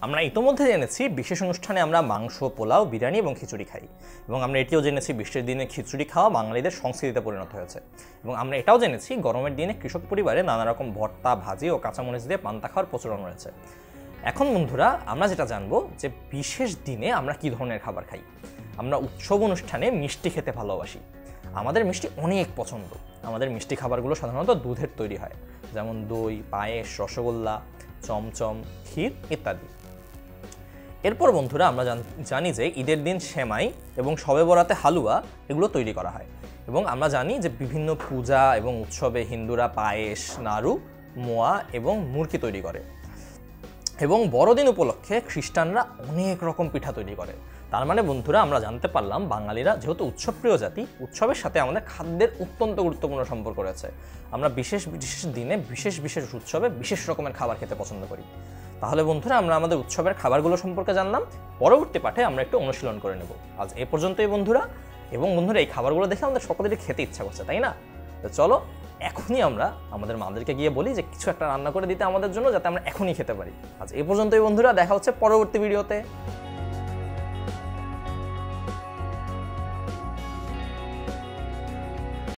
আমরা ইতোমধ্যে জেনেছি বিশেষ অনুষ্ঠানে আমরা মাংস, পোলাও, বিরিয়ানি এবং খিচুড়ি খাই, এবং আমরা এটিও জেনেছি বিশেষ দিনে খিচুড়ি খাওয়া বাঙালিদের সংস্কৃতিতে পরিণত হয়েছে। এবং আমরা এটাও জেনেছি গরমের দিনে কৃষক পরিবারে নানা রকম ভর্তা, ভাজি ও কাঁচামরিচ দিয়ে পান্তা খাওয়ার প্রচলন রয়েছে। এখন বন্ধুরা আমরা যেটা জানবো যে বিশেষ দিনে আমরা কী ধরনের খাবার খাই। আমরা উৎসব অনুষ্ঠানে মিষ্টি খেতে ভালোবাসি। আমাদের মিষ্টি অনেক পছন্দ। আমাদের মিষ্টি খাবারগুলো সাধারণত দুধের তৈরি হয়, যেমন দই, পায়েস, রসগোল্লা, চমচম, ক্ষীর ইত্যাদি। এরপর বন্ধুরা আমরা জানি যে ঈদের দিন সেমাই এবং শবে বরাতে হালুয়া এগুলো তৈরি করা হয়। এবং আমরা জানি যে বিভিন্ন পূজা এবং উৎসবে হিন্দুরা পায়েস, নাড়ু, মোয়া এবং মুরকি তৈরি করে। এবং বড়দিন উপলক্ষে খ্রিস্টানরা অনেক রকম পিঠা তৈরি করে। তার মানে বন্ধুরা আমরা জানতে পারলাম বাঙালিরা যেহেতু উৎসবপ্রিয় জাতি, উৎসবের সাথে আমাদের খাদ্যের অত্যন্ত গুরুত্বপূর্ণ সম্পর্ক রয়েছে। আমরা বিশেষ বিশেষ দিনে বিশেষ বিশেষ উৎসবে বিশেষ রকমের খাবার খেতে পছন্দ করি। তাহলে বন্ধুরা আমরা আমাদের উৎসবের খাবারগুলো সম্পর্কে জানলাম। পরবর্তী পাঠে আমরা একটু অনুশীলন করে নেব। আজ এ পর্যন্তই বন্ধুরা। এবং বন্ধুরা এই খাবারগুলো দেখে আমাদের সকলেরই খেতে ইচ্ছা করছে, তাই না? তো চলো এখনই আমরা আমাদের মাদেরকে গিয়ে বলি যে কিছু একটা রান্না করে দিতে আমাদের জন্য, যাতে আমরা এখনই খেতে পারি। আজ এ পর্যন্তই বন্ধুরা, দেখা হচ্ছে পরবর্তী ভিডিওতে।